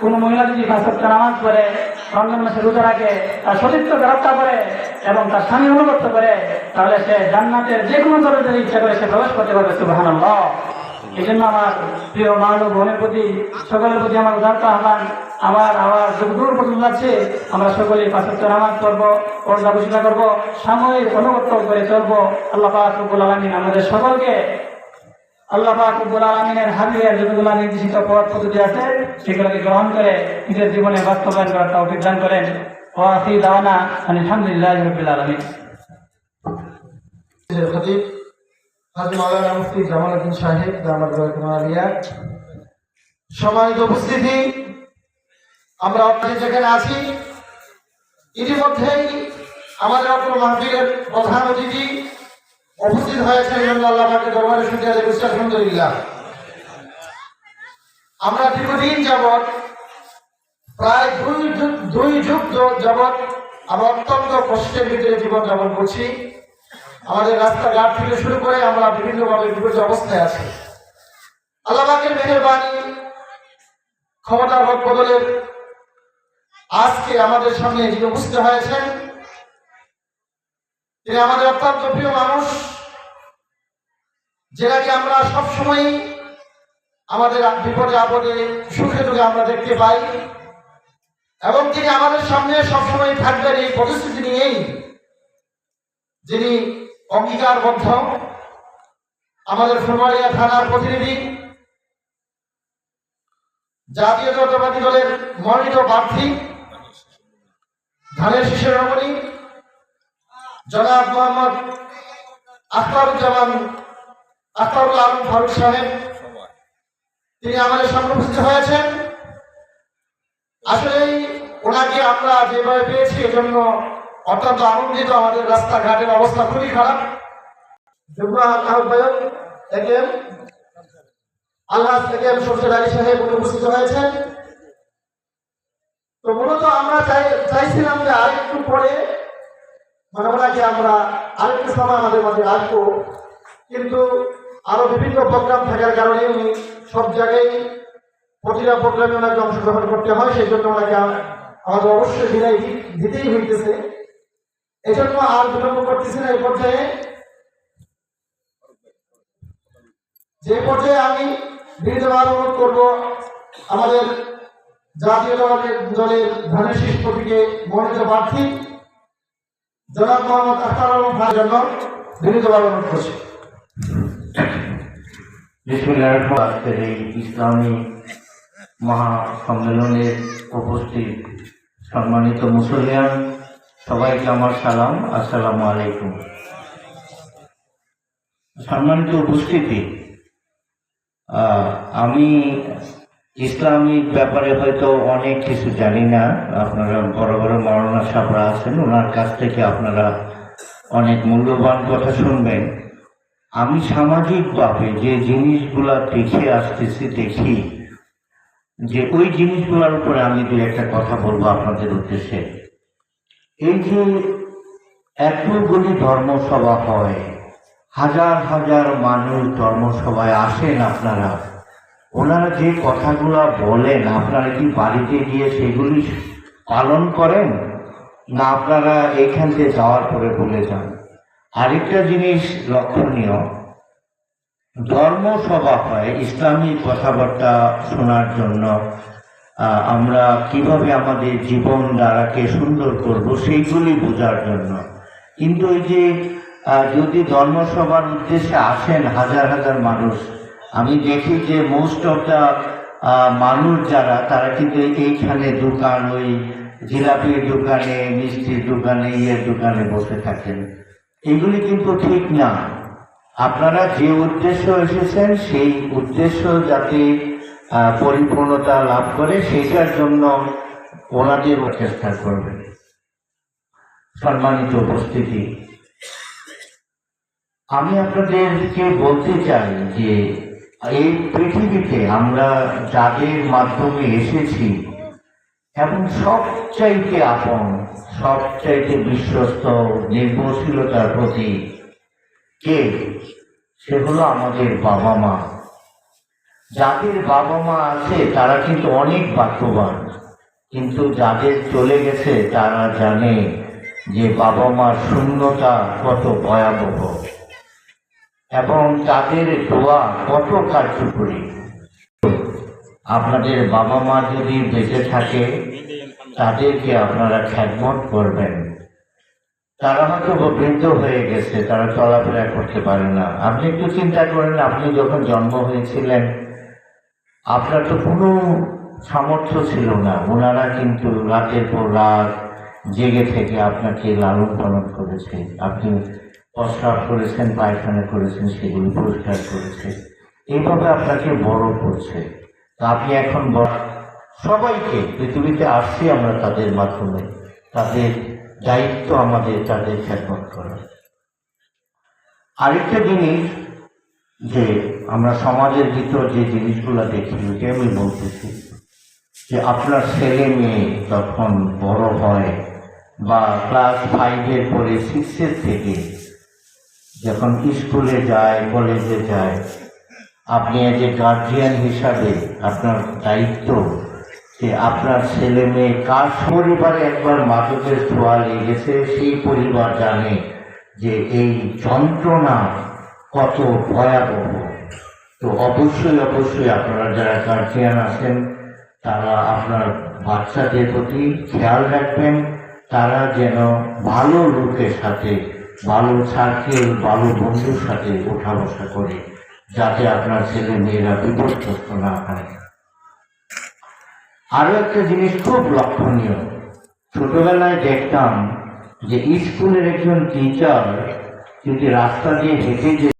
কোন মহিলা যদি 5 ওয়াক্ত নামাজ পড়ে, রমজান মাসে রোজা রাখে, তার সতীত্বকে রক্ষা করে এবং তার স্বামী অনুগত করে, তাহলে সে জান্নাতের যে কোনো দরজায় ইচ্ছা করে সে প্রবেশ করতে পারবে। সুবহানাল্লাহ। এই জন্য আমার প্রিয় মা ও বোনের প্রতি, সকলের প্রতি আমার উদারতা আহ্বান। আমার আওয়াজ দূর পর্যন্ত যাচ্ছে, আমরা সকলেই 5 ওয়াক্ত নামাজ পড়বো, পর্দা ঘোষণা করবো, সাময়িক অনুগত করে চলবো। আল্লাহ পাক রব্বুল আলামিন আমাদের সকলকে আল্লাহ পাক রব্বুল আলামিনের হাবিবের যতগুলো নির্দেশিত পথ পদ্ধতি আছে সেগুলোকে গ্রহণ করে নিজের জীবনে বাস্তবায়ন করার তৌফিক দান করেন। ওয়া আখিরু দাওয়ানা আলহামদুলিল্লাহি রাব্বিল আলামিন। খতিব হাজী মাওলানা মুফতি জামাল উদ্দিন সাহেব দামাত বরকাতুহু আলিয়া, সম্মানিত উপস্থিতি, আমরা যেখানে আছি ইতিমধ্যেই আমাদের অপর মাহফিলের প্রধান অতিথি উপস্থিত হয়েছেন। আল্লাহ পাকের দরবারে শুকরিয়া জানাই, আলহামদুলিল্লাহ। আমরা দীর্ঘদিন যাবৎ, প্রায় দুই যুগ যাবৎ আমরা অত্যন্ত কষ্টের ভিতরে জীবন যাপন করছি। আমাদের রাস্তাঘাট থেকে শুরু করে আমরা বিভিন্নভাবে বিপর্য অবস্থায় আছি। আল্লাহ পাকের মেহেরবানি, ক্ষমতার রদ বদলের আজকে আমাদের সামনে যিনি উপস্থিত হয়েছেন, তিনি আমাদের অত্যন্ত প্রিয় মানুষ, যেটাকে আমরা সবসময় আমাদের বিপদে আপদে সুখে দুঃখে আমরা দেখতে পাই, এবং তিনি আমাদের সামনে সবসময় থাকবেন এই প্রতিশ্রুতি নিয়েই, যিনি অঙ্গীকারবদ্ধ। আমাদের ফুলবাড়িয়া থানার প্রতিনিধি, জাতীয়তাবাদী দলের মনোনীত প্রার্থী, ধানের শীষের রমণী জনাব মোহাম্মদ আখতারুল আলম ফারুক সাহেব, তিনি আমাদের সামনে উপস্থিত হয়েছেন। আসলেই ওনাকে আমরা যেভাবে পেয়েছি এজন্য অত্যন্ত আনন্দিত। আমাদের রাস্তাঘাটের অবস্থা খুবই খারাপ। যুগ্ম আহ্বায়ক একেএম আলহাজ একেএম শমশের আলী সাহেব উনি উপস্থিত হয়েছেন। তো মূলত আমরা চাইছিলাম যে আরেকটু পরে ওনাকে আমরা আরেকটু সময় আমাদের মাঝে রাখবো, কিন্তু আরো বিভিন্ন প্রোগ্রাম থাকার কারণে উনি সব জায়গায় প্রতিটা প্রোগ্রামে ওনাকে অংশগ্রহণ করতে হয়, সেই জন্য ওনাকে আমাদের অবশ্যই বিদায় দিতেই হইতেছে। এই জন্য আর বিলম্ব করতেছি না। এই পর্যায়ে আমি বিনীতভাবে অনুরোধ করবো আমাদের জাতীয় দলের ধানের শীষ প্রতীকে মনোনীত প্রার্থী জনাব মোহাম্মদ আখতারুল আলম ভাইয়ের জন্য বিনীতভাবে অনুরোধ করছি। আজকের এই ইসলামী মহাসম্মেলনের উপস্থিত সম্মানিত মুসলিয়ান, সবাইকে আমার সালাম, আসসালামু আলাইকুম। সম্মানিত উপস্থিতি, আমি ইসলামিক ব্যাপারে হয়তো অনেক কিছু জানি না। আপনারা বড় বড় মাওলানা সাহেবরা আছেন, ওনার কাছ থেকে আপনারা অনেক মূল্যবান কথা শুনবেন। আমি সামাজিকভাবে যে জিনিসগুলা দেখে আসতেছি, দেখি যে ওই জিনিসগুলোর উপরে আমি দু একটা কথা বলবো আপনাদের উদ্দেশ্যে। এই যে এতগুলি ধর্মসভা হয়, হাজার হাজার মানুষ ধর্মসভায় আসেন, আপনারা ওনারা যে কথাগুলা বলেন, আপনারা কি বাড়িতে গিয়ে সেগুলি পালন করেন, না আপনারা এখান থেকে যাওয়ার পরে ভুলে যান? আরেকটা জিনিস লক্ষণীয়, ধর্মসভা হয় ইসলামী কথাবার্তা শোনার জন্য, আমরা কিভাবে আমাদের জীবন ধারাকে সুন্দর করব সেইগুলি বোঝার জন্য। কিন্তু ওই যে যদি ধর্মসভার উদ্দেশ্যে আসেন হাজার হাজার মানুষ, আমি দেখি যে মোস্ট অফ দ্য মানুষ যারা, তারা কিন্তু এইখানে দোকান, ওই জিলাপির দোকানে, মিষ্টির দোকানে, দোকানে বসে থাকেন। এগুলি কিন্তু ঠিক না। আপনারা যে উদ্দেশ্য এসেছেন সেই উদ্দেশ্য যাতে পরিপূর্ণতা লাভ করে, সেইটার জন্য ওনাদের চেষ্টা করবেন। সম্মানিত উপস্থিতি, আমি আপনাদেরকে বলতে চাই যে এই পৃথিবীতে আমরা যাদের মাধ্যমে এসেছি এবং সবচাইতে আপন, সবচাইতে বিশ্বস্ত, নির্ভরশীলতার প্রতি কে, সে হলো আমাদের বাবা মা। যাদের বাবা মা আছে তারা কিন্তু অনেক ভাগ্যবান, কিন্তু যাদের চলে গেছে তারা জানে যে বাবা মার শূন্যতা কত ভয়াবহ এবং তাদের দোয়া কত কার্যকরী। আপনাদের বাবা মা যদি বেঁচে থাকে তাদেরকে আপনারা খেদমত করবেন। তারা হয়তো বৃদ্ধ হয়ে গেছে, তারা চলাফেরা করতে পারে না। আপনি একটু চিন্তা করেন, আপনি যখন জন্ম হয়েছিলেন আপনার তো কোনো সামর্থ্য ছিল না, ওনারা কিন্তু রাতের পর রাত জেগে থেকে আপনাকে লালন পালন করেছে। আপনি প্রস্রাব করেছেন, পায়খানা করেছেন, সেগুলি পরিষ্কার করেছে, এইভাবে আপনাকে বড় করছে। তা আপনি এখন সবাইকে পৃথিবীতে আসছি আমরা তাদের মাধ্যমে, তাদের দায়িত্ব আমাদের তাদের খেদমত করা। আরেকটা জিনিস যে আমরা সমাজের ভিতর যে জিনিসগুলো দেখি, ওইটা আমি বলতেছি যে আপনার ছেলে মেয়ে যখন বড় হয় বা ক্লাস 5-এর পরে 6-এর থেকে যখন স্কুলে যায়, কলেজে যায়, আপনি এজ এ গার্জিয়ান হিসাবে আপনার দায়িত্ব যে আপনার ছেলে মেয়ে কার পরিবারে একবার মাদকের ছোঁয়া লেগেছে সেই পরিবার জানে যে এই যন্ত্রণা কত ভয়াবহ। তো অবশ্যই আপনারা যারা গার্জিয়ান আছেন তারা আপনার বাচ্চাদের প্রতি খেয়াল রাখবেন, তারা যেন ভালো লোকের সাথে, ভালো সার্কেল, ভালো বন্ধুর সাথে ওঠা বসা করে, যাতে আপনার ছেলে মেয়েরা বিপর্যস্ত না হয়। আরো একটা জিনিস খুব লক্ষণীয়, ছোটবেলায় দেখতাম যে স্কুলের একজন টিচার যদি রাস্তা দিয়ে হেঁটে